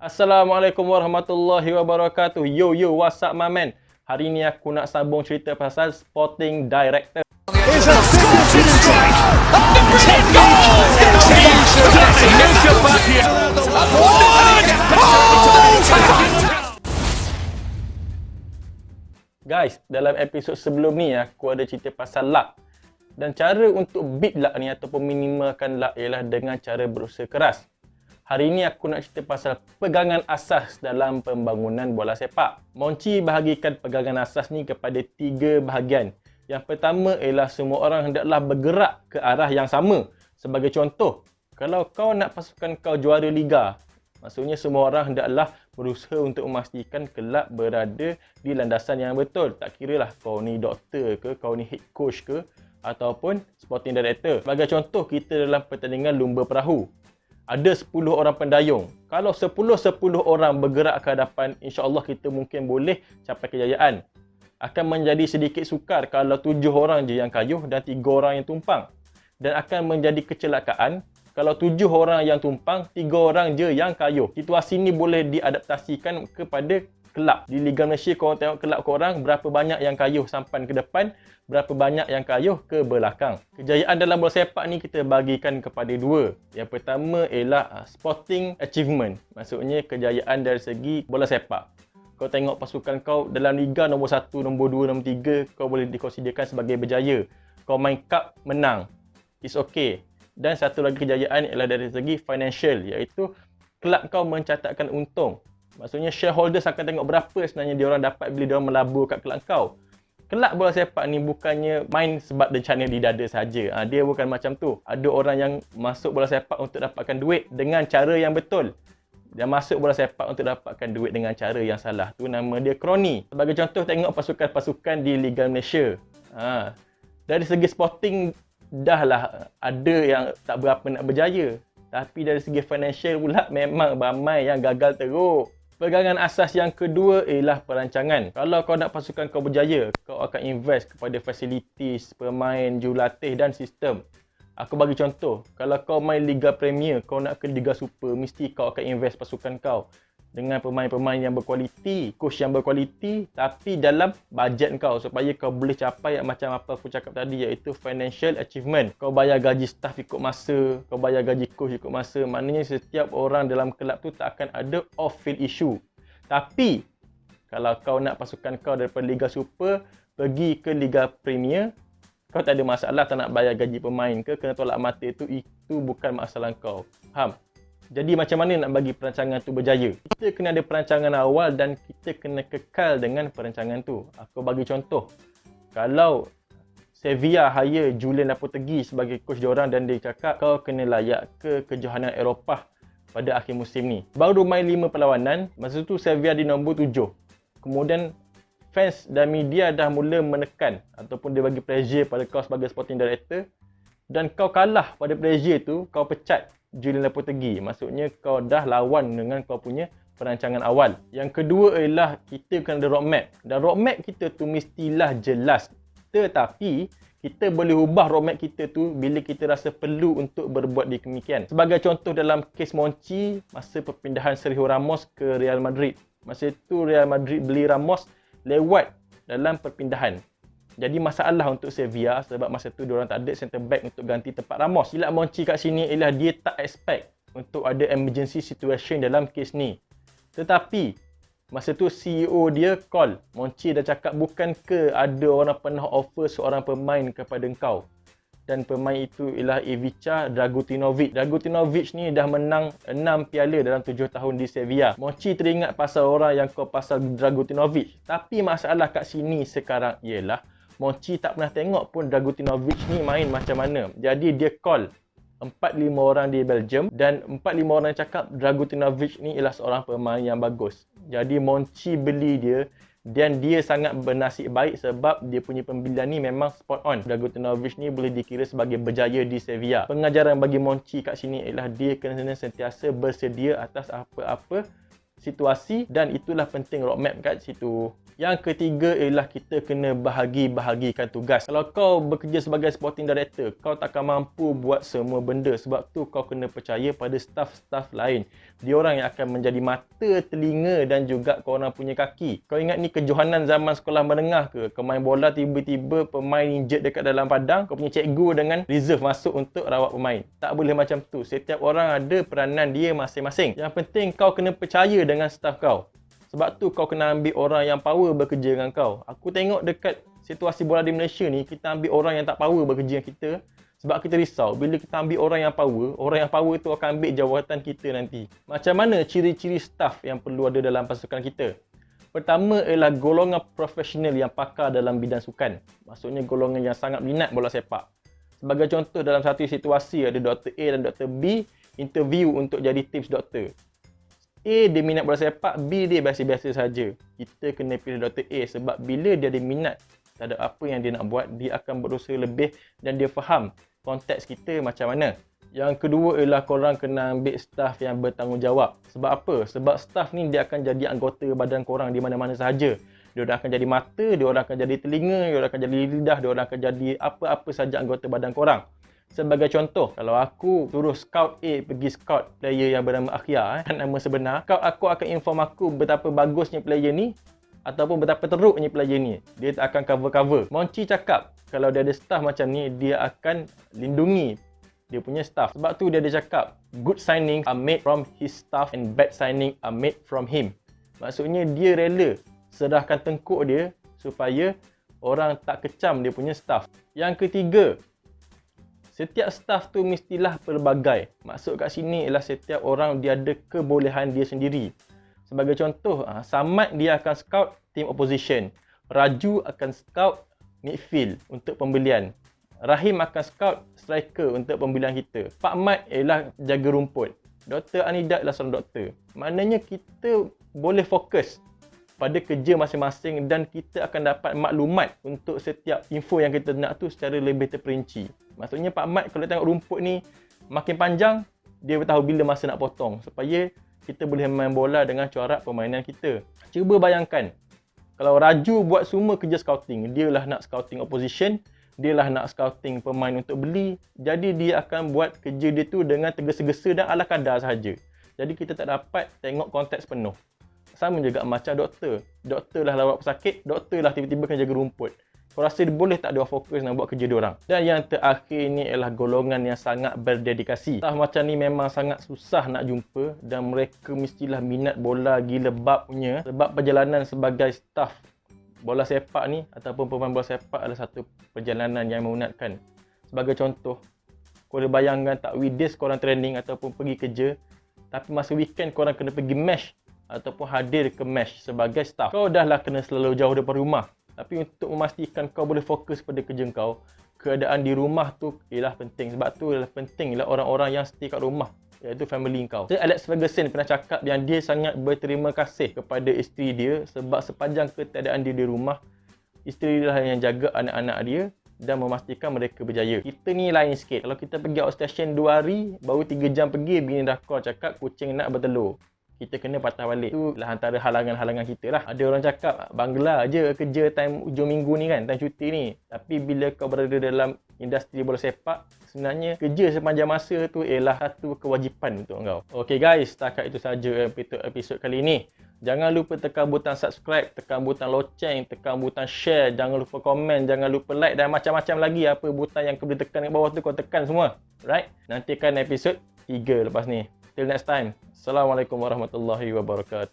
Assalamualaikum warahmatullahi wabarakatuh. Yo, what's up my man? Hari ni aku nak sambung cerita pasal Sporting Director. Is a scorching strike! Number 10 goals! Change the destination! Guys, dalam episod sebelum ni aku ada cerita pasal luck. Dan cara untuk beat luck ni ataupun minimalkan luck ialah dengan cara berusaha keras. Hari ini aku nak cerita pasal pegangan asas dalam pembangunan bola sepak. Monchi bahagikan pegangan asas ni kepada 3 bahagian. Yang pertama ialah semua orang hendaklah bergerak ke arah yang sama. Sebagai contoh, kalau kau nak pasukan kau juara liga, maksudnya semua orang hendaklah berusaha untuk memastikan kelab berada di landasan yang betul. Tak kira lah kau ni doktor ke, kau ni head coach ke, ataupun sporting director. Sebagai contoh, kita dalam pertandingan lumba perahu. Ada 10 orang pendayung. Kalau 10 orang bergerak ke hadapan, insya-Allah kita mungkin boleh capai kejayaan. Akan menjadi sedikit sukar kalau 7 orang je yang kayuh dan 3 orang yang tumpang. Dan akan menjadi kecelakaan kalau 7 orang yang tumpang, 3 orang je yang kayuh. Situasi ni boleh diadaptasikan kepada kelab. Di Liga Malaysia, korang tengok kelab korang berapa banyak yang kayuh sampan ke depan, berapa banyak yang kayuh ke belakang. Kejayaan dalam bola sepak ni kita bagikan kepada 2. Yang pertama ialah sporting achievement. Maksudnya kejayaan dari segi bola sepak. Kau tengok pasukan kau dalam liga nombor 1, nombor 2, nombor 3, kau boleh dikonsiderkan sebagai berjaya. Kau main cup, menang. It's okay. Dan satu lagi kejayaan ialah dari segi financial, iaitu kelab kau mencatatkan untung. Maksudnya shareholders akan tengok berapa sebenarnya diorang dapat bila diorang melabur kat kelab kau. Kelab bola sepak ni bukannya main sebab rencana di dada saja. Dia bukan macam tu. Ada orang yang masuk bola sepak untuk dapatkan duit dengan cara yang betul. Dia masuk bola sepak untuk dapatkan duit dengan cara yang salah. Tu nama dia kroni. Sebagai contoh, tengok pasukan-pasukan di Liga Malaysia. Dari segi sporting, dah lah ada yang tak berapa nak berjaya. Tapi dari segi financial pula memang ramai yang gagal teruk. Pegangan asas yang kedua ialah perancangan. Kalau kau nak pasukan kau berjaya, kau akan invest kepada facilities, pemain, jurulatih dan sistem. Aku bagi contoh, kalau kau main Liga Premier, kau nak ke Liga Super, mesti kau akan invest pasukan kau dengan pemain-pemain yang berkualiti, coach yang berkualiti, tapi dalam bajet kau supaya kau boleh capai macam apa aku cakap tadi, iaitu financial achievement. Kau bayar gaji staff ikut masa, kau bayar gaji coach ikut masa. Maknanya setiap orang dalam kelab tu tak akan ada off-field issue. Tapi kalau kau nak pasukan kau daripada Liga Super pergi ke Liga Premier, kau tak ada masalah tak nak bayar gaji pemain ke, kena tolak mata itu bukan masalah kau. Faham? Jadi macam mana nak bagi perancangan tu berjaya? Kita kena ada perancangan awal dan kita kena kekal dengan perancangan tu. Aku bagi contoh. Kalau Sevilla hire Julian Lopetegui sebagai coach diorang dan dia cakap kau kena layak ke kejohanan Eropah pada akhir musim ni. Baru main 5 perlawanan, masa tu Sevilla di nombor 7. Kemudian fans dan media dah mula menekan ataupun dia bagi pressure pada kau sebagai sporting director dan kau kalah pada pressure tu, kau pecat Julian Lopetegui. Maksudnya kau dah lawan dengan kau punya perancangan awal. Yang kedua ialah kita kena ada roadmap. Dan roadmap kita tu mestilah jelas. Tetapi kita boleh ubah roadmap kita tu bila kita rasa perlu untuk berbuat demikian. Sebagai contoh dalam kes Monchi masa perpindahan Sergio Ramos ke Real Madrid. Masa itu Real Madrid beli Ramos lewat dalam perpindahan. Jadi masalah untuk Sevilla sebab masa tu diorang tak ada centre back untuk ganti tempat Ramos. Silap Monchi kat sini ialah dia tak expect untuk ada emergency situation dalam kes ni. Tetapi masa tu CEO dia call. Monchi dah cakap bukan ke ada orang pernah offer seorang pemain kepada engkau. Dan pemain itu ialah Ivica Dragutinovic. Dragutinovic ni dah menang 6 piala dalam 7 tahun di Sevilla. Monchi teringat pasal orang yang call pasal Dragutinovic. Tapi masalah kat sini sekarang ialah Monchi tak pernah tengok pun Dragutinovic ni main macam mana. Jadi dia call 4-5 orang di Belgium dan 4-5 orang cakap Dragutinovic ni ialah seorang pemain yang bagus. Jadi Monchi beli dia dan dia sangat bernasib baik sebab dia punya pembelian ni memang spot on. Dragutinovic ni boleh dikira sebagai berjaya di Sevilla. Pengajaran bagi Monchi kat sini ialah dia kena sentiasa bersedia atas apa-apa situasi dan itulah penting roadmap kat situ. Yang ketiga ialah kita kena bahagi-bahagikan tugas. Kalau kau bekerja sebagai sporting director, kau takkan mampu buat semua benda. Sebab tu kau kena percaya pada staff-staff lain. Diorang yang akan menjadi mata, telinga dan juga korang punya kaki. Kau ingat ni kejohanan zaman sekolah menengah ke? Kau main bola tiba-tiba pemain injet dekat dalam padang, kau punya cikgu dengan reserve masuk untuk rawat pemain. Tak boleh macam tu. Setiap orang ada peranan dia masing-masing. Yang penting kau kena percaya dengan staff kau. Sebab tu kau kena ambil orang yang power bekerja dengan kau. Aku tengok dekat situasi bola di Malaysia ni, kita ambil orang yang tak power bekerja dengan kita. Sebab kita risau, bila kita ambil orang yang power tu akan ambil jawatan kita nanti. Macam mana ciri-ciri staff yang perlu ada dalam pasukan kita? Pertama ialah golongan profesional yang pakar dalam bidang sukan. Maksudnya golongan yang sangat minat bola sepak. Sebagai contoh, dalam satu situasi ada Dr. A dan Dr. B interview untuk jadi tips doktor. A dia minat bola sepak, B dia biasa-biasa saja. Kita kena pilih Dr. A sebab bila dia ada minat terhadap apa yang dia nak buat, dia akan berusaha lebih dan dia faham konteks kita macam mana. Yang kedua ialah korang kena ambil staff yang bertanggungjawab. Sebab apa? Sebab staff ni dia akan jadi anggota badan korang di mana-mana sahaja. Dia orang akan jadi mata, dia orang akan jadi telinga, dia orang akan jadi lidah, dia orang akan jadi apa-apa saja anggota badan korang. Sebagai contoh, kalau aku suruh scout A pergi scout player yang bernama Akhia, nama sebenar, scout aku akan inform aku betapa bagusnya player ni ataupun betapa teruknya player ni. Dia tak akan cover-cover. Monci cakap, kalau dia ada staff macam ni, dia akan lindungi dia punya staff. Sebab tu dia ada cakap, good signing are made from his staff and bad signing are made from him. Maksudnya dia rela serahkan tengkuk dia supaya orang tak kecam dia punya staff. Yang ketiga, setiap staff tu mestilah pelbagai. Maksud kat sini ialah setiap orang dia ada kebolehan dia sendiri. Sebagai contoh, Samad dia akan scout team opposition. Raju akan scout midfield untuk pembelian. Rahim akan scout striker untuk pembelian kita. Pak Mat ialah jaga rumput. Dr. Anidat ialah seorang doktor. Maknanya kita boleh fokus pada kerja masing-masing dan kita akan dapat maklumat untuk setiap info yang kita nak tu secara lebih terperinci. Maksudnya Pak Mat kalau tengok rumput ni makin panjang, dia tahu bila masa nak potong supaya kita boleh main bola dengan corak permainan kita. Cuba bayangkan, kalau Raju buat semua kerja scouting, dia lah nak scouting opposition, dia lah nak scouting pemain untuk beli, jadi dia akan buat kerja dia tu dengan tergesa-gesa dan ala kadar sahaja. Jadi kita tak dapat tengok konteks penuh. Sama juga macam doktor. Doktor lah rawat pesakit, doktor lah tiba-tiba kena jaga rumput. Kau rasa dia boleh tak dia fokus nak buat kerja dia orang? Dan yang terakhir ni ialah golongan yang sangat berdedikasi. Staff macam ni memang sangat susah nak jumpa dan mereka mestilah minat bola gila babnya. Sebab perjalanan sebagai staff bola sepak ni ataupun pemain bola sepak adalah satu perjalanan yang menunatkan. Sebagai contoh, kau boleh bayangkan tak weekdays korang training ataupun pergi kerja, tapi masa weekend korang kena pergi match ataupun hadir ke match sebagai staff. Kau dah lah kena selalu jauh daripada rumah. Tapi untuk memastikan kau boleh fokus pada kerja kau, keadaan di rumah tu ialah penting. Sebab tu ialah penting ialah orang-orang yang stay kat rumah, iaitu family kau. Sir Alex Ferguson pernah cakap yang dia sangat berterima kasih kepada isteri dia sebab sepanjang ketiadaan dia di rumah, isteri dia lah yang jaga anak-anak dia dan memastikan mereka berjaya. Kita ni lain sikit. Kalau kita pergi outstation 2 hari, baru 3 jam pergi, bini dah call cakap kucing nak bertelur. Kita kena patah balik. Itulah antara halangan-halangan kita lah. Ada orang cakap, Bangla je kerja time hujung minggu ni kan, time cuti ni. Tapi bila kau berada dalam industri bola sepak, sebenarnya kerja sepanjang masa tu ialah satu kewajipan untuk kau. Okay guys, setakat itu saja episod kali ini. Jangan lupa tekan butang subscribe, tekan butang loceng, tekan butang share, jangan lupa komen, jangan lupa like dan macam-macam lagi apa butang yang kau boleh tekan kat bawah tu kau tekan semua. Right? Nantikan episod 3 lepas ni. Till next time. Assalamualaikum warahmatullahi wabarakatuh.